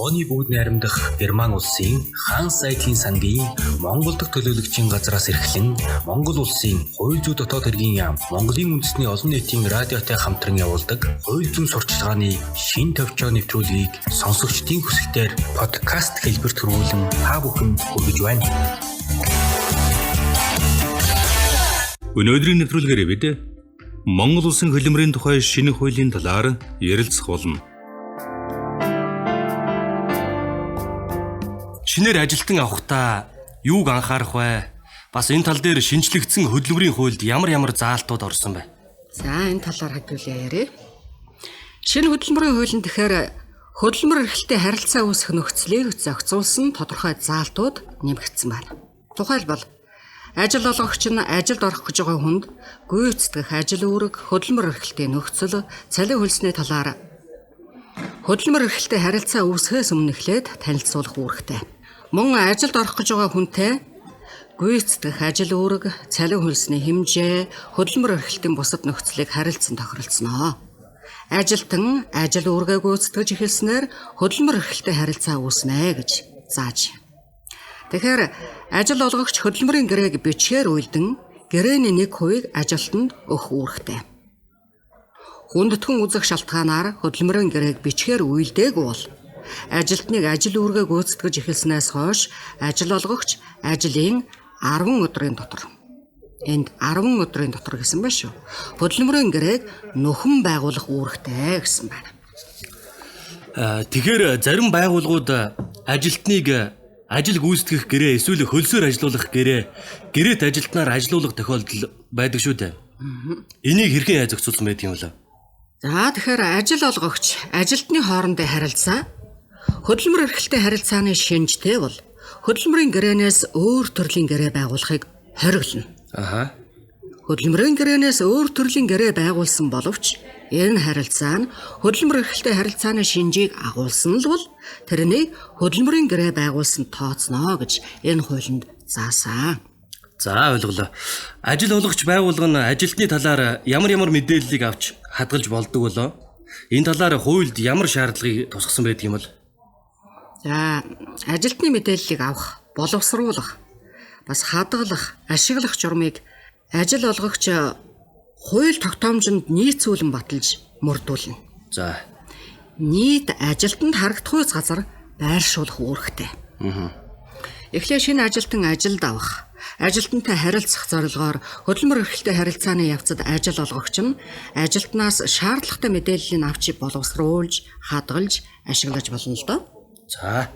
Оны бүгд найрамдах Герман улсын хаан сайдын сангийн Монгол дахь төлөөлөгчийн газраас эрхлэн Монгол улсын хууль зүйн дотоод хэргийн яам Монголын үндэсний олон нийтийн радиотой хамтран явуулдаг хууль зүйн сурчлагын шин төвчөө нэвтрүүлгийг сонсогчдын хүсэлтээр подкаст хэлбэрт хөрвүүлэн та бүхэнд хүргэж байна. Өнөөдрийн нэвтрүүлгээр бид Монгол улсын хөдөлмөрийн тухай шинэ хуулийн талаар ярилцах болно. Шинээр ажилтан авахдаа юуг анхаарах вэ? Бас энэ тал дээр шинжлэгдсэн хөдөлмөрийн хуульд ямар заалтууд орсон бэ? За энэ талаар хариулъя ярэ. Шинэ хөдөлмөрийн хуулийн тэгэхээр хөдөлмөр эрхлэлтэй харилцаа үүсгэх нөхцөлийг зохицуулсан тодорхой заалтууд нэмэгдсэн байна. Тухайлбал ажил олгогч нь ажилд орох гэж байгаа хүнд гүйцэтгэх ажил үүрэг, хөдөлмөр эрхлэлтийн нөхцөл, цалин хөлсний талаар хөдөлмөр эрхлэлтэй харилцаа үүсгэхээс өмнө эхлээд танилцуулах үүрэгтэй. Мөн ажилд орох гэж байгаа хүнтэй гүйцэтгэх ажил үүрэг, цалин хөлсний хэмжээ, хөдөлмөр эрхлэлтийн бусад нөхцөлийг харилцан тохиролцсноо. Ажилтан ажил үүргээ гүйцэтгэж эхэлснээр хөдөлмөр эрхлэлтэй харилцаа үүснэ гэж зааж. Тэгэхээр ажил олгогч хөдөлмөрийн гэрээг бичгээр үйлдэн гэрээний 1% ажилтнанд өгөх үүрэгтэй. Хүндэтгэн үзэх шалтгаанаар хөдөлмөрийн гэрээг бичгээр үйлдээгүй бол ажилтныг ажил үүргээ гүйцэтгэж эхэлснээс хойш ажил олгогч ажлын 10 өдрийн дотор энд 10 өдрийн дотор гэсэн байна шүү. Хөдөлмөрийн гэрээг нөхөн байгуулах үүрэгтэй гэсэн байна. Тэгэхээр зарим байгууллагууд ажилтныг ажил гүйцэтгэх гэрээ эсвэл хөлсөөр ажилуулах гэрээт ажилтнаар ажилуулах тохиолдол байдаг шүү дээ. Энийг хэрхэн зохицуулсан байдаг юм бэ? За тэгэхээр ажил олгогч ажилтны хоорондын харилцаа хөдөлмөр эрхлэлтэй харилцааны шинжтэй бол хөдөлмөрийн гэрээнээс өөр төрлийн гэрээ байгуулахыг хориглоно. Хөдөлмөрийн гэрээнээс өөр төрлийн гэрээ байгуулсан боловч энэ харилцаа нь хөдөлмөр эрхлэлтэй харилцааны шинжийг агуулсан л бол тэрнийг хөдөлмөрийн гэрээ байгуулсан тооцноо гэж энэ хуулинд заасан. За ойлголоо. Ажил олгогч байгууллага нь ажилтны талаар ямар мэдээллийг авч хадгалж болдог болоо? Энэ талаар хуульд ямар шаардлагыг тусгасан байдаг юм бол? За ажилтны мэдээллийг авах, боловсруулах, бас хадгалах, ашиглах журмыг ажил олгогч хууль тогтоомжинд нийцүүлэн баталж мөрдүүлнэ. За. Нийт ажилтнанд харагдах газар байршуулах үүрэгтэй. Эхлээ шинэ ажилтан ажилд авах, ажилтнтай харилцах зорилгоор хөдөлмөр эрхлэлтэй харилцааны явцад ажил олгогч нь ажилтнаас шаардлагатай мэдээллийг авч боловсруулж, хадгалж, ашиглаж болно л доо. За.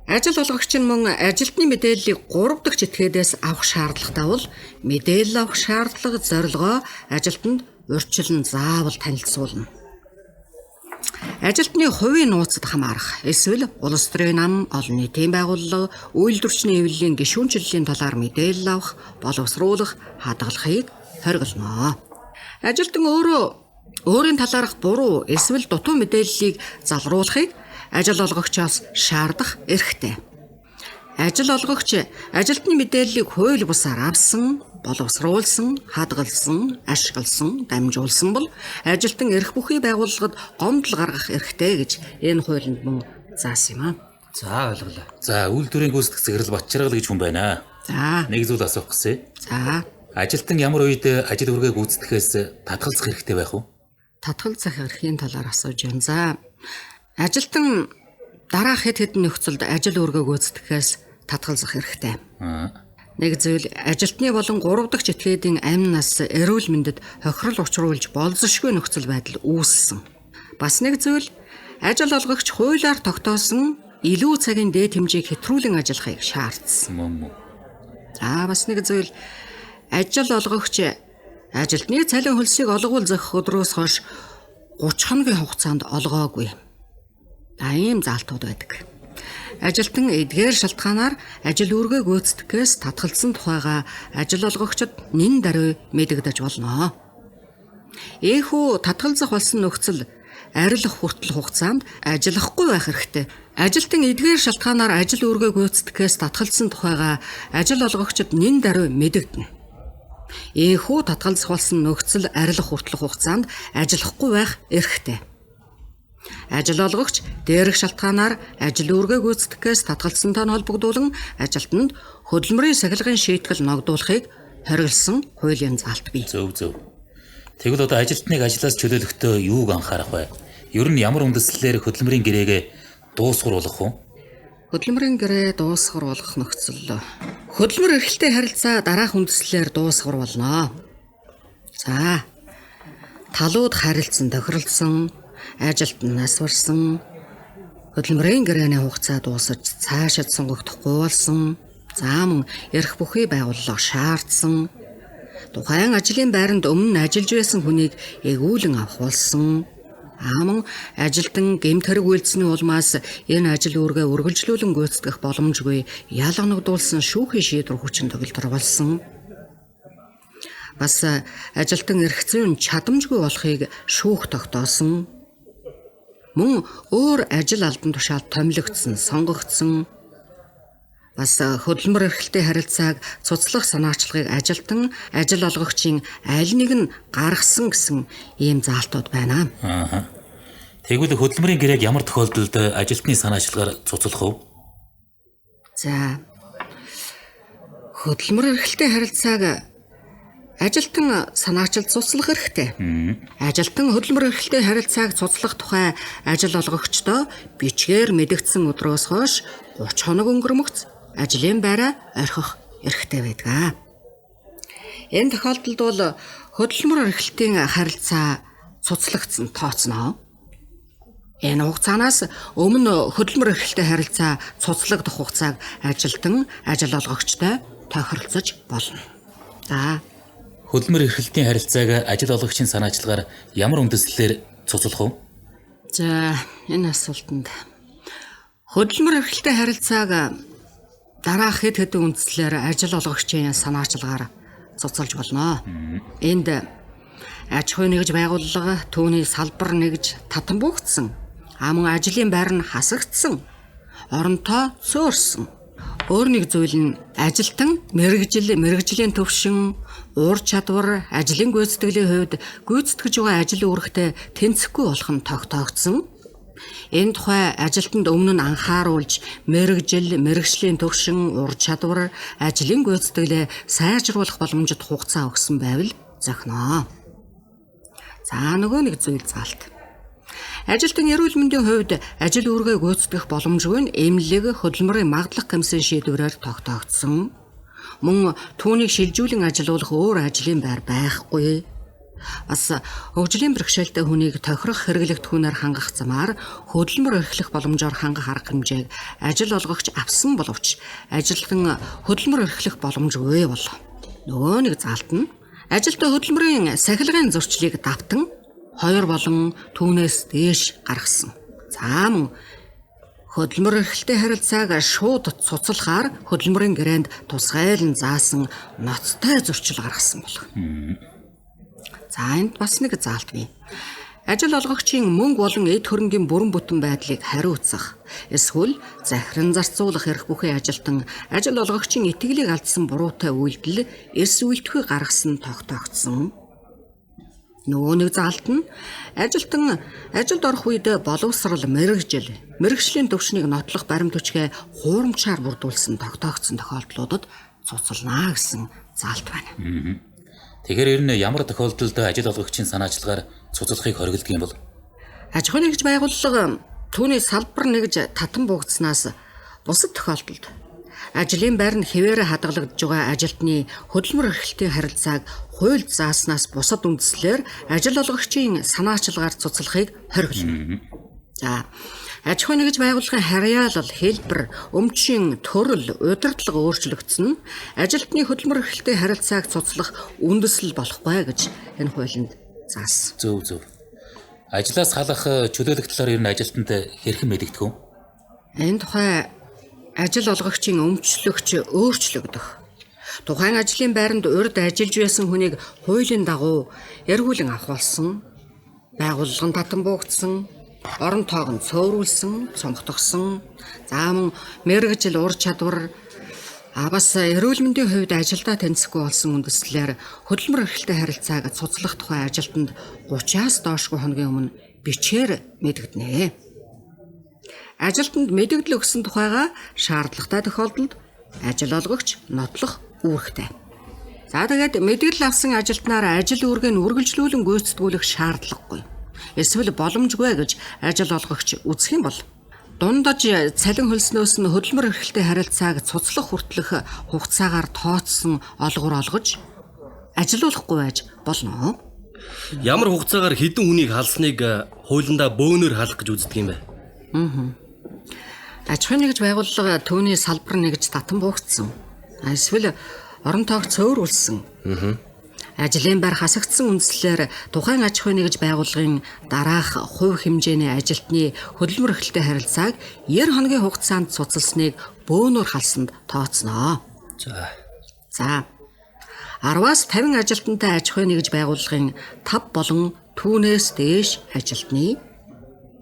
Ажил олгогч нь мөн ажилтны мэдээллийг 3 дахь этгээдээс авах шаардлагатай бол мэдээлэл авах шаардлага зорилгоо ажилтнанд урьдчилан заавал танилцуулна. Ажилтны хувийн нууцад хамаарах эсвэл улс төрийн нам, олон нийтийн байгууллага, үйлдвэрчний эвлэлийн гишүүнчлэлийн талаар мэдээлэл авах, боловсруулах, хадгалахыг хориглоно. Ажилтан өөрийн талаарх буруу эсвэл дутуу мэдээллийг залруулахыг ажил олгогчоос шаардах эрхтэй. Ажил олгогч ажилтны мэдээллийг хууль бусаар авсан, боловсруулсан, хадгалсан, ашигласан, дамжуулсан бол ажилтан эрх бүхий байгууллагад гомдол гаргах эрхтэй гэж энэ хуулинд мөн заасан юм аа. За ойлголоо. За үйлдвэрийн гүйцэтгэх Зэрэгэл Батчаргал гэж хүн байна. За. Нэг зүйл асуух гэсэн. За. Ажилтан ямар үед ажил үргээ гүйцэтгэхээс татгалзах хэрэгтэй байх вэ? Татгалзах эрхийн талаар асууж байна. За. Ажилтан дараах хэд хэдэн нөхцөлд ажил үүргээ гүйцэтгэхээс татгалзах хэрэгтэй. Нэг зүйл ажилтны болон 3 дахь этгээдийн амь нас, эрүүл мэндэд хохирол учруулж болзошгүй нөхцөл байдал үүссэн. Бас нэг зүйл ажил олгогч хуулиар тогтоосон илүү цагийн дээд хэмжээг хэтрүүлэн ажиллахыг шаардсан. За бас нэг зүйл ажил олгогч ажилтны цалин хөлсийг олгуул зохих өдрөөс хойш 30 хоногийн хугацаанд олгоогүй. Ийм заалтууд байдаг. Ажилтан эдгээр шалтгаанаар ажил үүргээ гүйцэтгэхээс татгалзсан тухайга ажил олгогчид нэн даруй мэдэгдэж болно. Эхүү татгалзах болсон нөхцөл арилах хүртэл хугацаанд ажиллахгүй байх хэрэгтэй. Ажилтан эдгээр шалтгаанаар ажил үүргээ гүйцэтгэхээс татгалзсан тухайга ажил олгогчид нэн даруй мэдэгдэнэ. Эхүү татгалзах болсон нөхцөл арилах хүртэл хугацаанд ажиллахгүй байх эрхтэй. Ажил олгогч дээрх шалтгаанаар ажил үүргээ гүйцэтгэхээс татгалзсантай нь холбогдуулан ажилтнанд хөдөлмөрийн сахилгын шийтгэл ногдуулахыг хориглосон хуулийн заалт бий. Зөв. Тэгвэл одоо ажилтныг ажлаас чөлөөлөхдөө юуг анхаарах вэ? Ер нь ямар үндэслэлээр хөдөлмөрийн гэрээгээ дуусгар болгох вэ? Хөдөлмөрийн гэрээ дуусгар болгох нөхцөл. Хөдөлмөр эрхлэлтэй харилцаа дараах үндэслэлээр дуусгар болно. За. Талууд харилцан тохиролцсон, ажилд нас барсан, хөдөлмөрийн гэрээний хугацаа дуусаж цаашид сонгогдохгүй болсон, за мөн эрх бүхий байгууллага шаардсан, тухайн ажлын байранд өмнө ажиллаж байсан хүнийг эгүүлэн авах болсон, мөн ажилтан гэмт хэрэг үйлдсэний улмаас энэ ажил үүргээ үргэлжлүүлэн гүйцэтгэх боломжгүй ялга ногдуулсан шүүхийн шийдвэр хүчин төгөлдөр болсон. Бас ажилтан эрх зүйн чадамжгүй болохыг шүүх тогтоосон. Мөн өөр ажил албан тушаал томилогдсон, сонгогдсон. Бас хөдөлмөр эрхлэлтэй харилцааг цуцлах санаачлагыг ажилтан, ажил олгогчийн аль нэг нь гаргасан гэсэн ийм заалтууд байна. Тэгвэл хөдөлмөрийн гэрээг ямар тохиолдолд ажилтны санаачлагаар цуцлах вэ? За. Хөдөлмөр эрхлэлтэй харилцааг ажилтан санаачилж цуцлах хэрэгтэй. Ажилтан хөдөлмөр эрхлэлтэй харилцааг цуцлах тухай ажил олгогчдоо бичгээр мэдэгдсэн өдрөөс хойш 30 хоног өнгөрмөгц ажлын байраа орхих эрхтэй байдаг. Энэ тохиолдолд бол хөдөлмөр эрхлэлтийн харилцаа цуцлагдсан тооцноо. Энэ хугацаанаас өмнө хөдөлмөр эрхлэлтэй харилцаа цуцлагдах хугацааг ажилтан, ажил олгогчтой тохиролцож болно. За. Хөдөлмөр эрхлэлтийн харилцааг ажил олгогчийн санаачлагаар ямар үндэслэлээр цуцлах вэ? За, энэ асуултанд хөдөлмөр эрхлэлтэй харилцааг дараах хэд хэдэн үндслээр ажил олгогчийн санаачлагаар цуцалж болно. Энд аж ахуй нэгж байгууллага, түүний салбар нэгж татан бугдсан, мөн ажлын байр нь хасагдсан, оронтой цөөрсөн. Өөр нэг зүйл нь ажилтан мэргэжлийн төвшин, уур чадвар, ажлын гүйцэтгэлийн хувьд гүйцэтгэж байгаа ажил үүрэгтэй тэнцэхгүй болох нь тогтоогдсон. Энэ тухай ажилтнанд өмнө нь анхааруулж мэргэжлийн төвшин, ур чадвар, ажлын гүйцэтгэлээ сайжруулах боломжит хугацаа өгсөн байвал зохино. За нөгөө нэг зүйл заалт. Ажилтан эрүүл мэндийн хувьд ажил үүргээ гүйцэтгэх боломжгүй нь эмнэлэг хөдөлмөрийн магадлах комиссийн шийдвэрээр тогтоогдсон. Мөн түүнийг шилжүүлэн ажилуулах өөр ажлын байр байхгүй. Бас хөгжлийн бэрхшээлтэй хүнийг тохирох хэрэглэгдэхүүнээр хангах замаар хөдөлмөр эрхлэх боломжоор хангах арга хэмжээг ажил олгогч авсан боловч ажилтан хөдөлмөр эрхлэх боломжгүй бол нөгөө нэг заалт нь ажилтан хөдөлмөрийн сахилгын зөрчлийг давтан 2 болон түүнээс дээш гаргасан. За мөн хөдөлмөр эрхлэлтэй харилцааг шууд цуцлахаар хөдөлмөрийн гэрээнд тусгайлан заасан ноцтой зөрчил гаргасан болох. За энд бас нэг заалт бий. Ажил олгогчийн мөнгө болон эд хөрөнгийн бүрэн бүтэн байдлыг хариуцах, эсвэл захиран зарцуулах эрх бүхий ажилтан ажил олгогчийн итгэлийг алдсан буруутай үйлдэл эрс үйлдвэрийг гаргасан тогтоогдсон. Нөгөө нэг заалт нь ажилтан ажилд орох үед боловсрал мэргэжлийн төвшнийг нотлох баримт хүчгээ хуурамчаар бүрдүүлсэн тогтоогдсон тохиолдлуудад цуцлана гэсэн заалт байна. Тэгэхээр ер нь ямар тохиолдолд ажил олгогчийн санаачлагаар цуцлахыг хориглодог юм бол? Аж ахуй нэгж байгууллага түүний салбар нэгж татан бугдснаас бусад тохиолдолд ажлын байр нь хэвээрээ хадгалагдж байгаа ажилтны хөдөлмөр эрхлэлтийн харилцааг хуульд зааснаас бусад үндслээр ажил олгогчийн санаачлагаар цуцлахыг хориглоно. За аж ахуй нэгж байгууллагын харьяалал, хэлбэр, өмчийн төрөл, удирдлага өөрчлөгдсөн нь ажилтны хөдөлмөр эрхлэлтийн харилцааг цуцлах үндэслэл болохгүй гэж энэ хуулинд заасан. Зөв. Ажлаас халах чөлөөлөх талаар ер нь ажилтнад хэрхэн мэдэгдэх вэ? Энэ тухай ажил олгогчийн өмчлөгч өөрчлөгдөх. Тухайн ажлын байранд урьд ажиллаж байсан хүнийг хуулийн дагуу эргүүлэн авах болсон. Байгууллага нь татан бугдсан, орон тоог нь цөөрүүлсэн, цомгтгсон. За мөн мэргэжил, ур чадвар, бас эрүүл мэндийн хувьд ажилдаа тэнцэхгүй болсон үндэслэлээр хөдөлмөр эрхлэлтэй харилцааг цуцлах тухай ажилтнанд 30-аас доошгүй хоногийн өмнө бичгээр мэдэгдэнэ. Ажилтнанд мэдэгдэл өгсөн тухайга шаардлагатай тохиолдолд ажил олгогч нотлох үүрэгтэй. За тэгээд мэдэгдэл авсан ажилтнаар ажил үүргийг үргэлжлүүлэн гүйцэтгүүлэх шаардлагагүй. Эсвэл боломжгүй гэж ажил олгогч үзэх юм бол дундаж цалин хөлснөөс нь хөдөлмөр эрхлэлтэй харилцааг цуцлах хүртэлх хугацаагаар тооцсон олгор олгож ажилуулахгүй байж болно. Ямар хугацаагаар хэдэн хүнийг халсныг хуулиндаа бөөнөр халах гэж үздэг юм бэ? Аж ахуйн нэгж байгууллага түүний салбар нэгж татан буугдсан. Эсвэл орон тоог цөөрүүлсэн. Ажлын байр хасагдсан үндслээр тухайн аж ахуйн нэгж байгууллагын дараах хувь хэмжээний ажилтны хөдөлмөр эрхлэлтэй харилцааг 90 хоногийн хугацаанд цуцалсныг бөөнөр халсанд тооцноо. За 10-аас 50 ажилтнтай аж ахуйн нэгж байгууллагын 5 болон түүнээс дээш ажилтны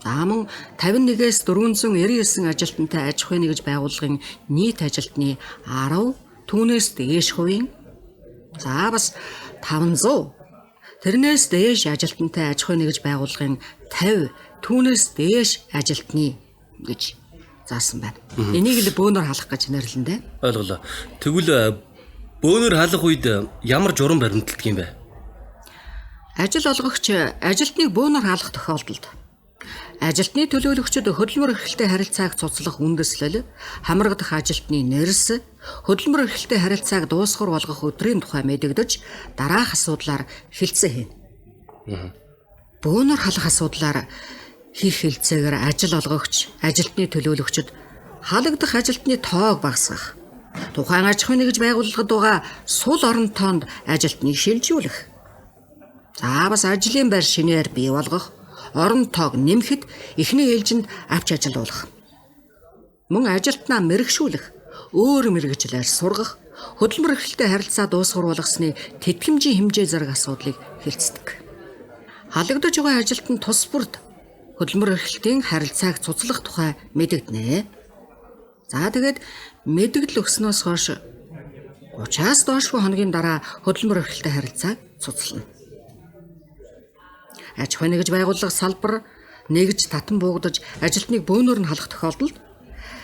мөн 51-ээс 499 ажилтнтай аж ахуйн нэгж байгууллагын нийт ажилтны 10 түүнээс дээш хувийн бас 500 тэрнээс дээш ажилтнтай аж ахуйн нэгж байгууллагын 50 түүнээс дээш ажилтны гэж заасан байна. Энийг л бөөнөр халах гэж нэрлэн дээ. Ойлголоо. Тэгвэл бөөнөр халах үед ямар журам баримталдаг юм бэ? Ажил олгогч ажилтныг бөөнөр халах тохиолдолд ажилтны төлөөлөгчид хөдөлмөр эрхлэлтэй харилцааг цуцлах үндэслэл, хамрагдах ажилтны нэрс, хөдөлмөр эрхлэлтэй харилцааг дуусгар болгох өдрийн тухай мэдэгдэж, дараах асуудлаар хэлцээ хийнэ. Бөөнөр халах асуудлаар хийх хэлцээгээр ажил олгогч, ажилтны төлөөлөгчид халагдах ажилтны тоог багасгах, тухайн аж ахуйн нэгж байгууллагад байгаа сул оронтоонд ажилтныг шилжүүлэх. Бас ажлын байр шинээр бий болгох, орон тоог нэмэхэд эхний ээлжинд авч ажилуулах. Мөн ажилтнаа мэрэгшүүлэх, өөр мэрэгжлээр сургах, хөдөлмөр эрхлэлтэй харилцаа дуусгар болгосны тэтгэмжийн хэмжээ зэрэг асуудлыг хэлцдэг. Халагдаж байгаа ажилтнанд тус бүрд хөдөлмөр эрхлэлтийн харилцааг цуцлах тухай мэдэгдэнэ. Тэгээд мэдэгдэл өгснөөс хойш 30-аас доошгүй хоногийн дараа хөдөлмөр эрхлэлтэй харилцааг цуцлана. Аж ахуйн нэгж байгууллага салбар нэгж татан буугдаж ажилтныг бөөнөр нь халах тохиолдолд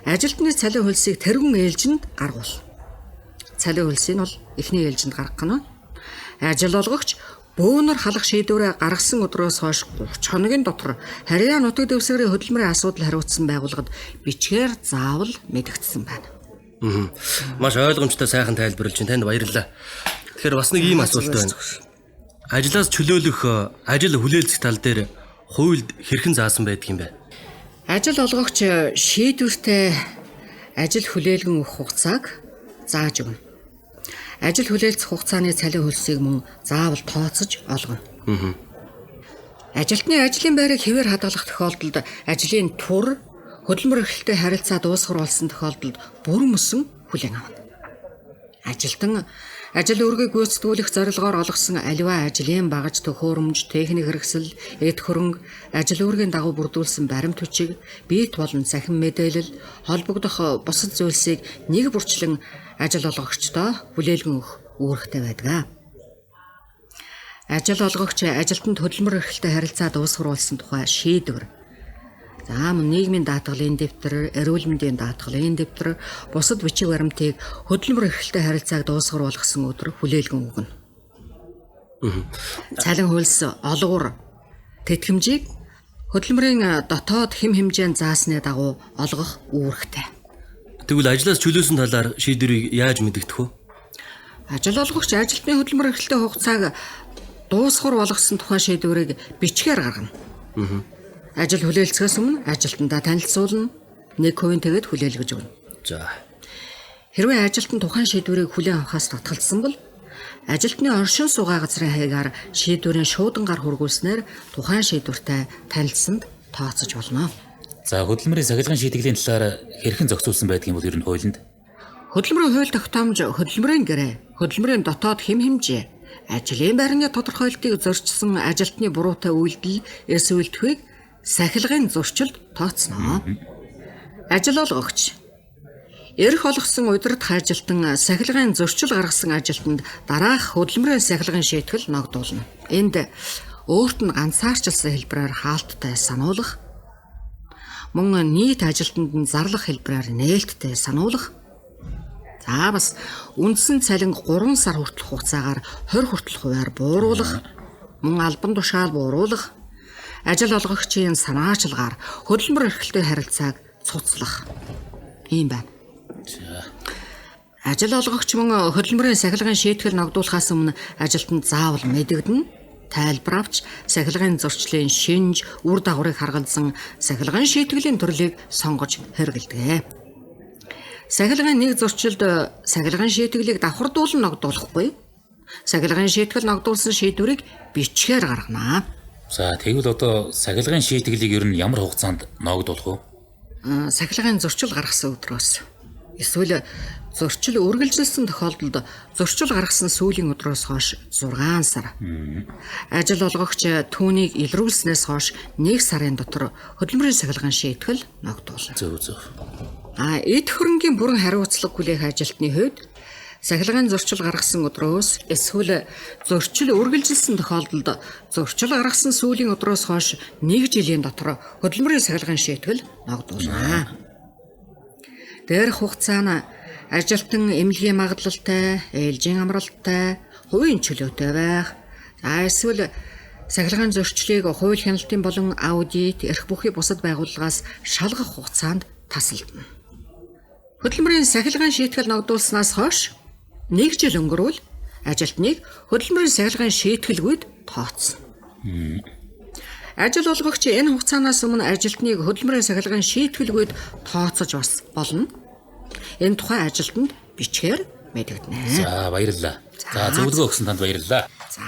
ажилтны цалин хөлсийг тэргүүн ээлжинд гаргуул. Цалин хөлсийг нь бол эхний ээлжинд гаргах нь. Ажил олгогч бөөнөр халах шийдвэрээ гаргасан өдрөөс хойш 30 хоногийн дотор харьяа нутаг дэвсгэрийн хөдөлмөрийн асуудал хариуцсан байгууллагад бичгээр заавал мэдэгдсэн байна. Маш ойлгомжтой сайхан тайлбарлаж танд баярлалаа. Тэгэхээр бас нэг ийм асуулт байна. Ажлаас чөлөөлөх ажил хүлээлцэх тал дээр хуульд хэрхэн заасан байдаг юм бэ? Ажил олгогч шийдвэртэй ажил хүлээлгэн өгөх хугацааг зааж өгнө. Ажил хүлээлцэх хугацааны цалин хөлсийг мөн заавал тооцож олгоно. Ажилтны ажлын байрыг хэвээр хадгалах тохиолдолд ажлын тур хөдөлмөр эрхлэлтэй харилцаа дуусгар болсон тохиолдолд бүрэн мөсөн хүлээн авна. Ажилтан ажил үүргийг гүйцэтгүүлэх зорилгоор олгосон аливаа ажлын багаж төхөөрөмж, техник хэрэгсэл, эд хөрөнгө, ажил үүргийн дагуу бүрдүүлсэн баримт хүчиг, биет болон цахим мэдээлэл, холбогдох бусад зүйлсийг нэг бүрчлэн ажил олгогчдоо хүлээлгэн өгөх үүрэгтэй байдаг. Ажил олгогч ажилтнанд хөдөлмөр эрхлэлтэй харилцаа дуусгар болсон тухай шийдвэр, мөн нийгмийн даатгалын дэвтэр, эрүүл мэндийн даатгалын дэвтэр, бусад бичиг баримтыг хөдөлмөр эрхлэлтэй харилцааг дуусгар болгосон өдөр хүлээлгэн өгнө. Цалин хөлс, олгор, тэтгэмжийг хөдөлмөрийн дотоод хэм хэмжээнд заасны дагуу олгох үүрэгтэй. Тэгвэл ажлаас чөлөөсөн талаар шийдвэрийг яаж мэдэгдэх вэ? Ажил олгогч ажилтны хөдөлмөр эрхлэлтэй хугацааг дуусгар болгосон тухай шийдвэрийг бичгээр гаргана. Ажил хүлээлцэхээс өмнө ажилтнаа танилцуулна, 1% тэгээд хүлээлгэж өгнө. Хэрвээ ажилтан тухайн шийдвэрийг хүлээн авахаас татгалзсан бол ажилтны оршин суугаа газрын хаягаар шийдвэрийн шуудан гар хүргүүлснээр тухайн шийдвэртэй танилцсанд тооцож болно. Хөдөлмөрийн сахилгын шийтгэлийн талаар хэрхэн зохицуулсан байдгийг бол ер нь хуулинд. Хөдөлмөрийн хууль тогтоомж хөдөлмөрийн гэрээ, хөдөлмөрийн дотоод хэм хэмжээ, ажлын байрны тодорхойлтыг зөрчсөн ажилтны буруутай үйлдэл эсвэл түүхийг сахилгын зөрчилд тооцноо. Ажил олгогч эрх олгосон удирдах ажилтан сахилгын зөрчил гаргасан ажилтанд дараах хөдөлмөрийн сахилгын шийтгэл ногдуулна. Энд өөрт нь ганцаарчлсан хэлбэрээр хаалттай сануулгах, мөн нийт ажилтнанд нь зарлах хэлбэрээр нээлттэй сануулгах. За бас үндсэн цалинг 3 сар хүртэлх хугацаагаар 20 хүртэл хувиар бууруулах, мөн албан тушаал бууруулах, ажил олгогчийн санаачилгаар хөдөлмөр эрхлэлтэй харилцааг цуцлах. Ийм байна. Ажил олгогч мөн хөдөлмөрийн сахилгын шийтгэл ногдуулахаас өмнө ажилтнанд заавал мэдэгдэнэ. Тайлбар авч сахилгын зөрчлийн шинж, үр дагаврыг харгалзан сахилгын шийтгэлийн төрлийг сонгож хэрэгэлдэг. Сахилгын нэг зөрчилд сахилгын шийтгэлийг давхардуулан ногдуулахгүй. Сахилгын шийтгэл ногдуулсан шийдвэрийг бичгээр гаргана. За тэгвэл одоо сахилгын шийтгэлийг ер нь ямар хугацаанд ногдуулах вэ? Сахилгын зөрчил гаргасан өдрөөс эсвэл зөрчил үргэлжилсэн тохиолдолд зөрчил гаргасан сүүлийн өдрөөс хойш 6 сар. Ажил олгогч түүнийг илрүүлснээс хойш 1 сарын дотор хөдөлмөрийн сахилгын шийтгэл ногдуулна. Зөв. Эд хөрөнгийн бүрэн хариуцлага хүлээх ажилтны хувьд сахилгын зөрчил гаргасан өдрөөс эсвэл зөрчил үргэлжилсэн тохиолдолд зөрчил гаргасан сүүлийн өдрөөс хойш 1 жилийн дотор хөдөлмөрийн сахилгын шийтгэл ногдуулна. Дээрх хугацаа нь ажилтан эмнэлгийн магадлалтай, ээлжийн амралттай, хувийн чөлөөтэй байх. Эсвэл сахилгын зөрчлийг хууль хяналтын болон аудит, эрх бүхий бусад байгууллагаас шалгах хугацаанд тасалдана. Хөдөлмөрийн сахилгын шийтгэл ногдуулснаас хойш 1 жил өнгөрвөл ажилтныг хөдөлмөрийн сахилгын шийтгэлгүйд тооцно. Ажил олгогч энэ хугацаанаас өмнө ажилтныг хөдөлмөрийн сахилгын шийтгэлгүйд тооцож бас болно. Энэ тухай ажилтнанд бичгээр мэдэгдэнэ. За баярлалаа. За зөвлөгөө өгсөн танд баярлалаа. За